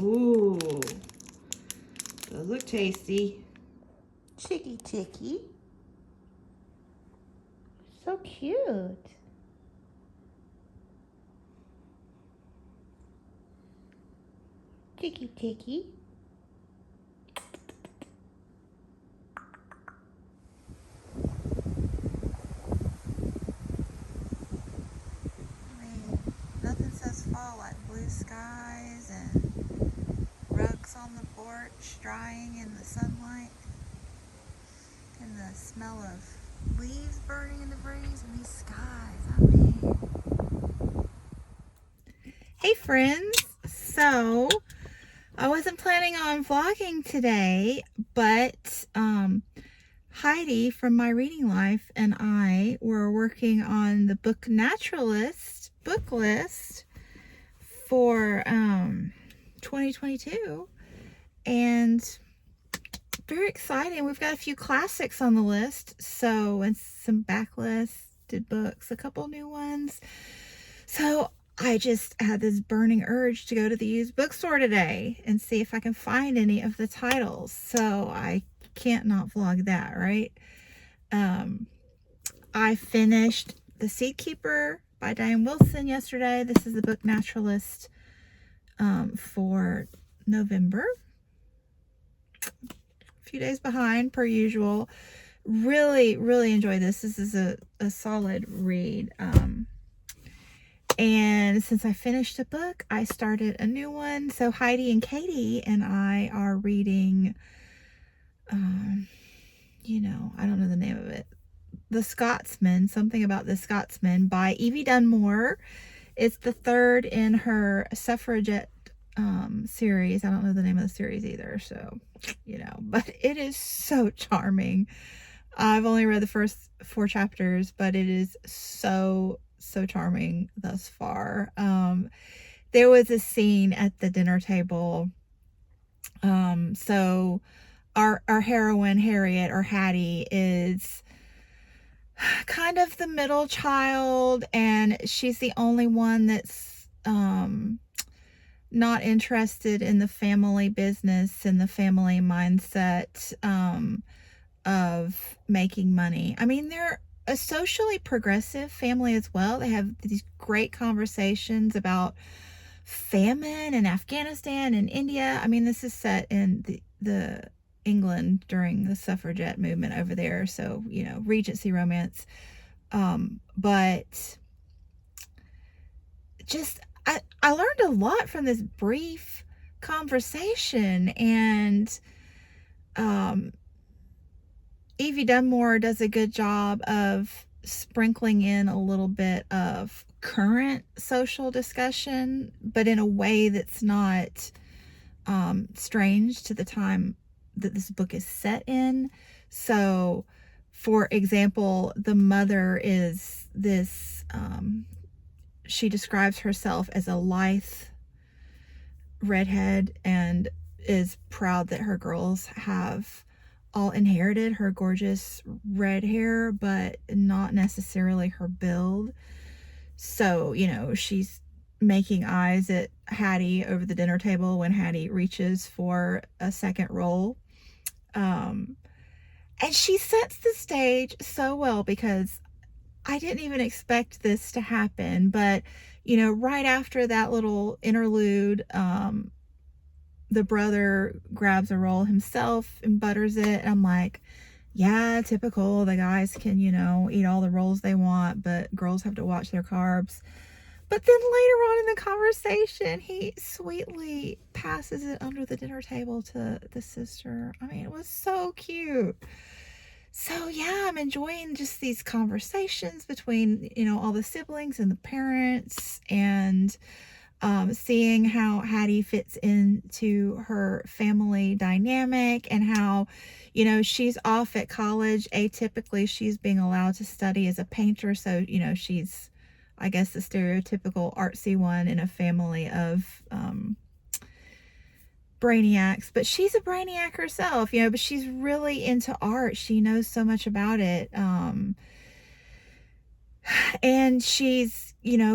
Ooh, those look tasty. Chicky. So cute. Chicky. I mean, nothing says fall like blue skies and rugs on the porch drying in the sunlight and the smell of leaves burning in the breeze and these skies. I mean, hey friends, so I wasn't planning on vlogging today, but Heidi from My Reading Life and I were working on the Book Naturalist book list for 2022, and very exciting. We've got a few classics on the list, so, and some backlisted books, a couple new ones. So I just had this burning urge to go to the used bookstore today and see if I can find any of the titles. So I can't not vlog that, right? I finished The Seed Keeper by Diane Wilson yesterday. This is the Book Naturalist for November. A few days behind per usual. Really enjoyed this. This is a solid read. And since I finished a book, I started a new one. So Heidi and Katie and I are reading, I don't know the name of it. The Scotsman, something about the Scotsman by Evie Dunmore. It's the third in her suffragette series. I don't know the name of the series either, so, but it is so charming. I've only read the first 4 chapters, but it is so charming thus far. There was a scene at the dinner table. So our heroine, Harriet, or Hattie, is kind of the middle child, and she's the only one that's not interested in the family business and the family mindset of making money. I mean, they're a socially progressive family as well. They have these great conversations about famine in Afghanistan and India. I mean, this is set in the England during the suffragette movement over there, so Regency romance. But just I learned a lot from this brief conversation, and Evie Dunmore does a good job of sprinkling in a little bit of current social discussion, but in a way that's not strange to the time that this book is set in. So, for example, the mother is this, she describes herself as a lithe redhead and is proud that her girls have all inherited her gorgeous red hair, but not necessarily her build. So, she's making eyes at Hattie over the dinner table when Hattie reaches for a second roll. And she sets the stage so well, because I didn't even expect this to happen, but right after that little interlude, the brother grabs a roll himself and butters it. I'm like, yeah, typical. The guys can, eat all the rolls they want, but girls have to watch their carbs. But then later on in the conversation, he sweetly passes it under the dinner table to the sister. I mean, it was so cute. So yeah, I'm enjoying just these conversations between, all the siblings and the parents, and seeing how Hattie fits into her family dynamic, and how, she's off at college. Atypically, she's being allowed to study as a painter. So, she's, I guess, the stereotypical artsy one in a family of brainiacs, but she's a brainiac herself, but she's really into art. She knows so much about it. And she's,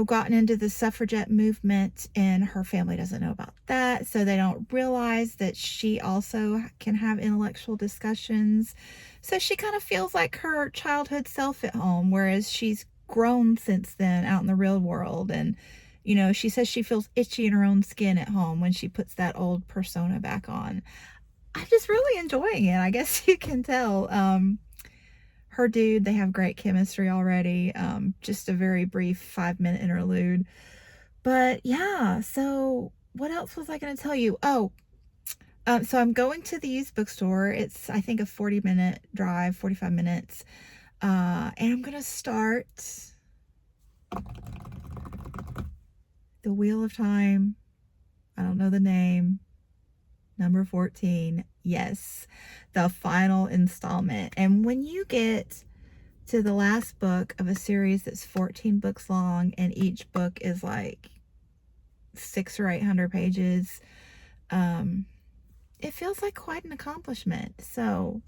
gotten into the suffragette movement, and her family doesn't know about that. So they don't realize that she also can have intellectual discussions. So she kind of feels like her childhood self at home, whereas she's grown since then out in the real world. And, she says she feels itchy in her own skin at home when she puts that old persona back on. I'm just really enjoying it. I guess you can tell. Her dude, they have great chemistry already. Just a very brief 5-minute interlude. But yeah, so what else was I going to tell you? Oh, so I'm going to the used bookstore. It's, I think, a 40-minute drive, 45 minutes. And I'm going to start The Wheel of Time. I don't know the name. Number 14. Yes, the final installment. And when you get to the last book of a series that's 14 books long, and each book is like 600 or 800 pages, it feels like quite an accomplishment. So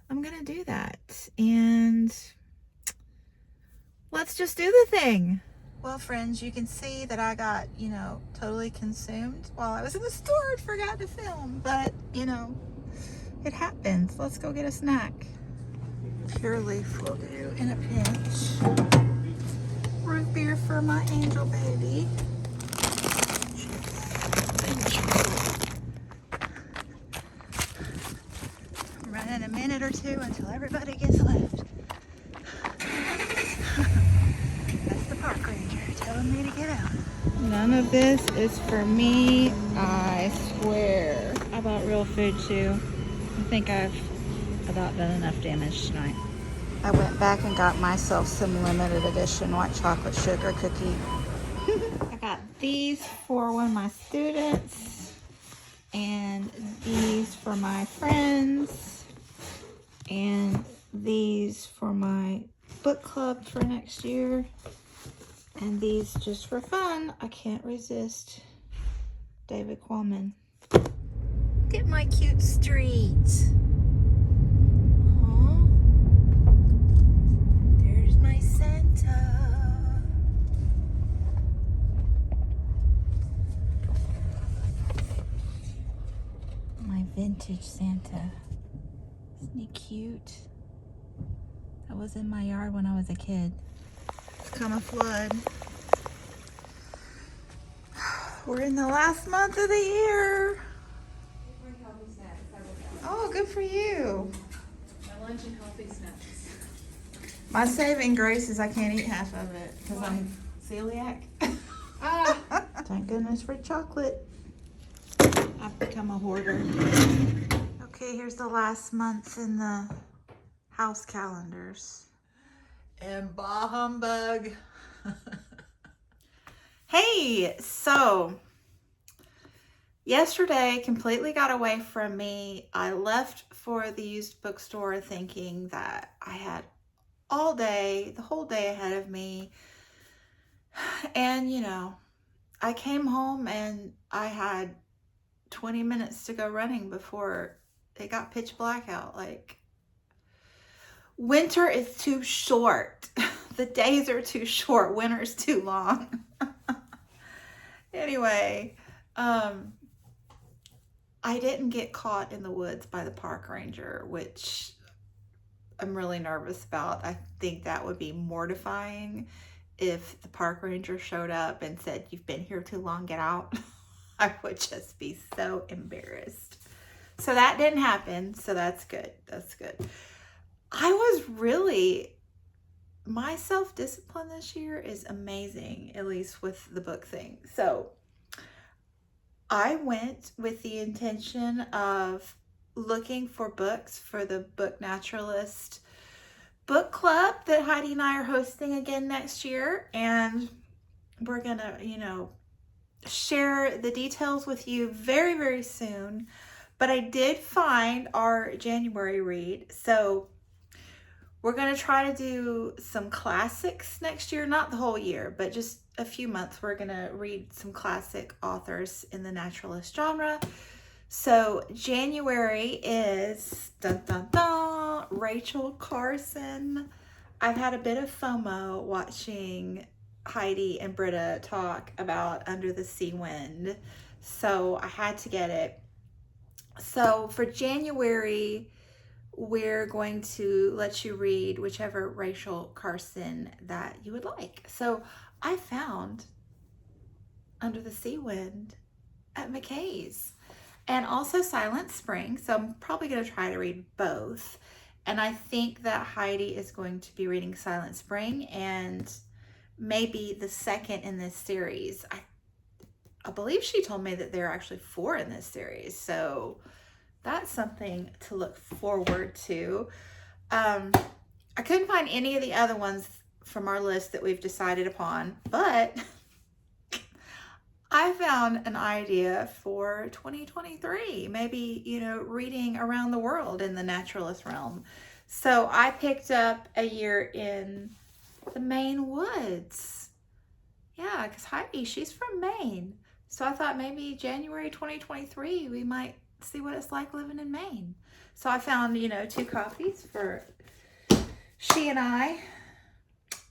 I'm gonna do that, and let's just do the thing. Well, friends, you can see that I got, totally consumed while I was in the store and forgot to film, but it happens. Let's go get a snack. Pure Leaf will do in a pinch. Root beer for my angel baby. I'm running a minute or two until everybody gets left. That's the park ranger telling me to get out. None of this is for me, I swear. I bought real food too. I think I've about done enough damage tonight. I went back and got myself some limited edition white chocolate sugar cookie. I got these for one of my students, and these for my friends, and these for my book club for next year, and these just for fun. I can't resist. David Quammen. Look at my cute street. Aww. There's my Santa. My vintage Santa. Isn't he cute? That was in my yard when I was a kid. It's come a flood. We're in the last month of the year. Oh, good for you. My lunch and coffee snacks. My saving grace is I can't eat half of it because I'm celiac. Thank goodness for chocolate. I've become a hoarder. Okay, here's the last month in the house calendars. And bah humbug. Hey, so yesterday completely got away from me. I left for the used bookstore thinking that I had all day, the whole day ahead of me. And I came home and I had 20 minutes to go running before it got pitch black out. Like, winter is too short. The days are too short. Winter's too long. Anyway, I didn't get caught in the woods by the park ranger, which I'm really nervous about. I think that would be mortifying if the park ranger showed up and said, "You've been here too long, get out." I would just be so embarrassed. So that didn't happen. So that's good. That's good. My self-discipline this year is amazing, at least with the book thing. So I went with the intention of looking for books for the Book Naturalist book club that Heidi and I are hosting again next year. And we're gonna, share the details with you very, very soon. But I did find our January read. So we're going to try to do some classics next year, not the whole year, but just a few months. We're going to read some classic authors in the naturalist genre. So January is, dun, dun, dun, Rachel Carson. I've had a bit of FOMO watching Heidi and Britta talk about Under the Sea Wind, so I had to get it. So for January, we're going to let you read whichever Rachel Carson that you would like. So I found Under the Sea Wind at McKay's and also Silent Spring. So I'm probably going to try to read both. And I think that Heidi is going to be reading Silent Spring and maybe the second in this series. I believe she told me that there are actually 4 in this series. So that's something to look forward to. I couldn't find any of the other ones from our list that we've decided upon, but I found an idea for 2023. Maybe, reading around the world in the naturalist realm. So I picked up A Year in the Maine Woods. Yeah, because Heidi, she's from Maine. So I thought maybe January 2023, we might see what it's like living in Maine. So I found, 2 copies for she and I,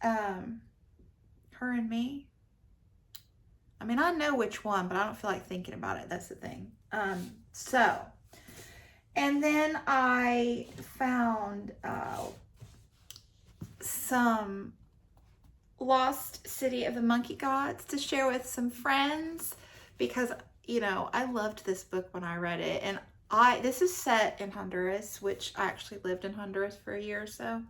her and me. I mean, I know which one, but I don't feel like thinking about it. That's the thing. And then I found some Lost City of the Monkey Gods to share with some friends because, I loved this book when I read it. And this is set in Honduras, which I actually lived in Honduras for a year or so.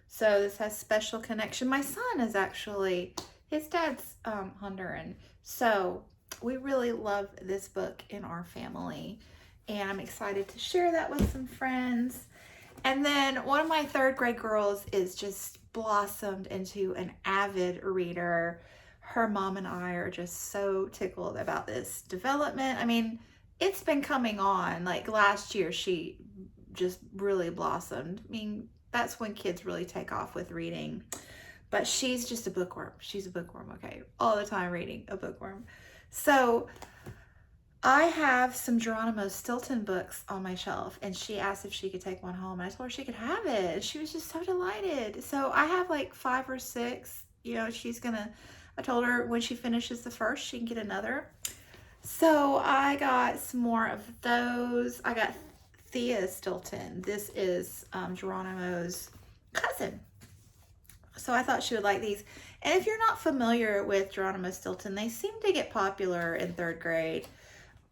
So this has special connection. My son is actually, his dad's Honduran. So we really love this book in our family. And I'm excited to share that with some friends. And then one of my 3rd grade girls is just blossomed into an avid reader. Her mom and I are just so tickled about this development. I mean, it's been coming on. Like last year, she just really blossomed. I mean, that's when kids really take off with reading. But she's just a bookworm. She's a bookworm, okay? All the time reading, a bookworm. So I have some Geronimo Stilton books on my shelf, and she asked if she could take one home. And I told her she could have it. She was just so delighted. So I have like 5 or 6. I told her when she finishes the first, she can get another. So I got some more of those. I got Thea Stilton. This is Geronimo's cousin. So I thought she would like these. And if you're not familiar with Geronimo Stilton, they seem to get popular in 3rd grade.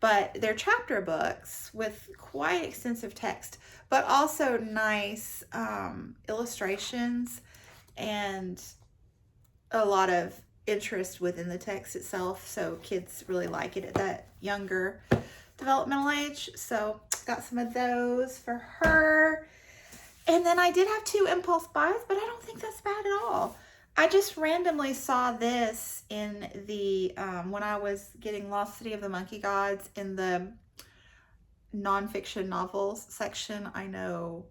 But they're chapter books with quite extensive text, but also nice illustrations and a lot of interest within the text itself. So kids really like it at that younger developmental age. So got some of those for her. And then I did have 2 impulse buys, but I don't think that's bad at all. I just randomly saw this in the, when I was getting Lost City of the Monkey Gods in the nonfiction novels section. I know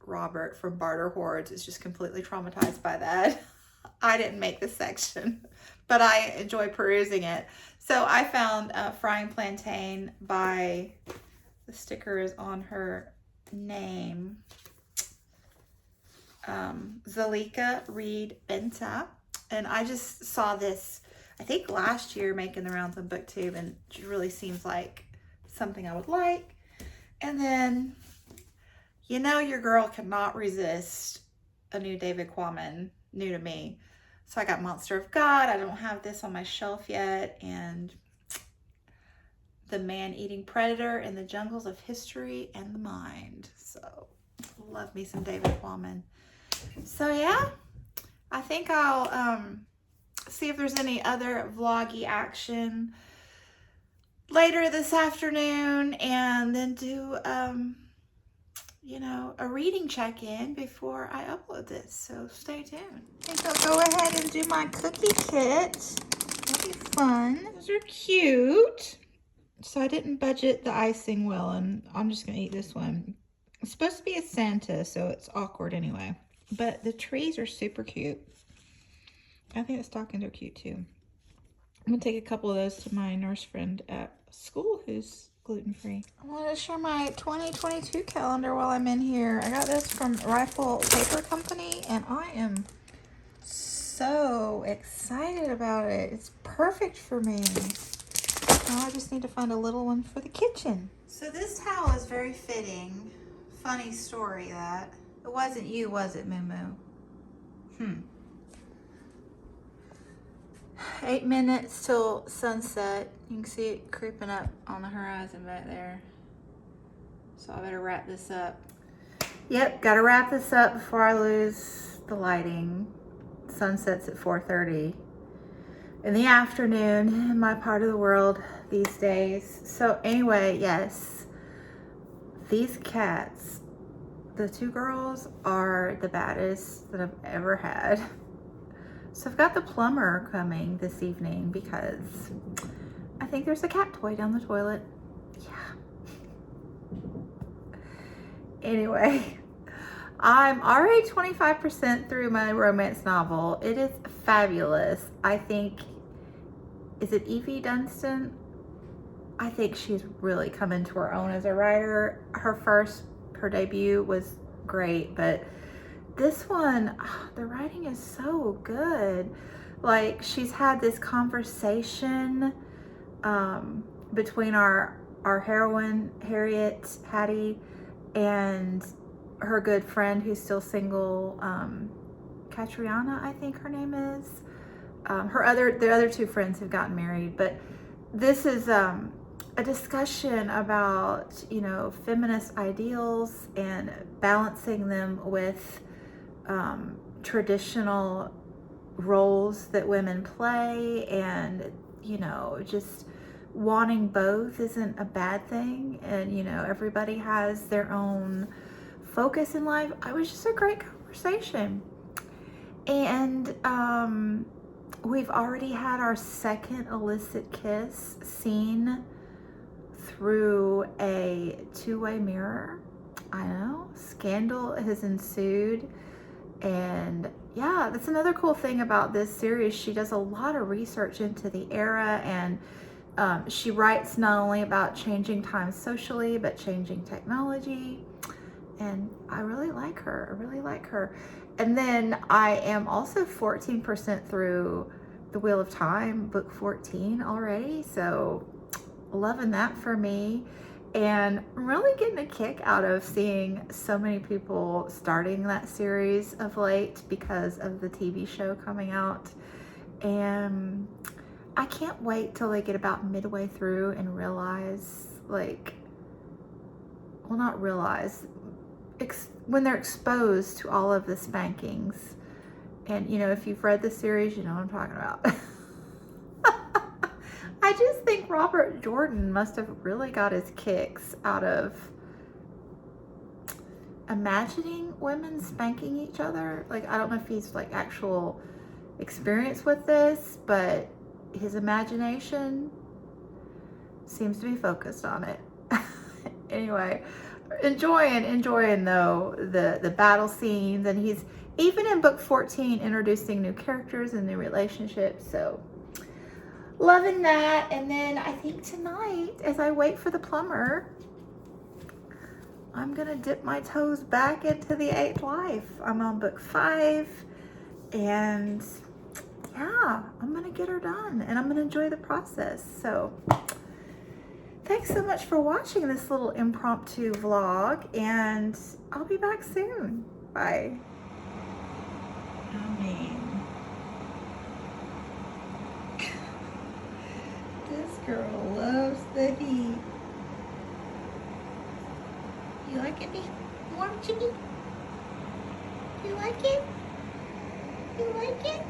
Robert from Barter Hordes is just completely traumatized by that. I didn't make this section, but I enjoy perusing it. So I found Frying Plantain by, the sticker is on her name, Zalika Reed Benta. And I just saw this, I think last year, making the rounds on BookTube, and it really seems like something I would like. And then, your girl cannot resist a new David Quammen, new to me. So I got Monster of God. I don't have this on my shelf yet. And The Man-Eating Predator in the Jungles of History and the Mind. So love me some David Quammen. So yeah, I think I'll see if there's any other vloggy action later this afternoon, and then do a reading check-in before I upload this. So stay tuned. I think I'll go ahead and do my cookie kit. That'll be fun. Those are cute. So I didn't budget the icing well, and I'm just gonna eat this one. It's supposed to be a Santa, so it's awkward anyway. But the trees are super cute. I think the stockings are cute too. I'm gonna take a couple of those to my nurse friend at school who's gluten-free. I want to share my 2022 calendar while I'm in here. I got this from Rifle Paper Company, and I am so excited about it. It's perfect for me. Now I just need to find a little one for the kitchen. So this towel is very fitting. Funny story that. It wasn't you, was it, Moo Moo? 8 minutes till sunset. You can see it creeping up on the horizon back there. So I better wrap this up. Yep, gotta wrap this up before I lose the lighting. Sunset's at 4:30 in the afternoon in my part of the world these days. So anyway, yes, these cats, the two girls, are the baddest that I've ever had. So I've got the plumber coming this evening because I think there's a cat toy down the toilet. Yeah. Anyway, I'm already 25% through my romance novel. It is fabulous. I think, is it Evie Dunstan? I think she's really come into her own as a writer. Her debut was great, but this one, the writing is so good. Like, she's had this conversation between our heroine, Hattie, and her good friend who's still single, Catriona, I think her name is. The other two friends have gotten married, but this is a discussion about, you know, feminist ideals and balancing them with traditional roles that women play, and, you know, just wanting both isn't a bad thing, and, you know, everybody has their own focus in life. It was just a great conversation, and we've already had our second illicit kiss seen through a two-way mirror. I know, scandal has ensued. And yeah, that's another cool thing about this series. She does a lot of research into the era, and she writes not only about changing times socially, but changing technology. And I really like her. I really like her. And then I am also 14% through The Wheel of Time, book 14 already. So loving that for me. And I'm really getting a kick out of seeing so many people starting that series of late because of the TV show coming out. And I can't wait till they get about midway through and realize, like, well, not realize, when they're exposed to all of the spankings. And, you know, if you've read the series, you know what I'm talking about. I just think Robert Jordan must have really got his kicks out of imagining women spanking each other. Like, I don't know if he's like actual experience with this, but his imagination seems to be focused on it. Anyway, enjoying though the battle scenes, and he's even in book 14 introducing new characters and new relationships. So loving that. And then I think tonight, as I wait for the plumber, I'm gonna dip my toes back into the 8th Life. I'm on book 5, and yeah, I'm gonna get her done, and I'm gonna enjoy the process. So thanks so much for watching this little impromptu vlog, and I'll be back soon. Bye. I mean, this girl loves the heat. You like it, warm chicken? You like it? You like it?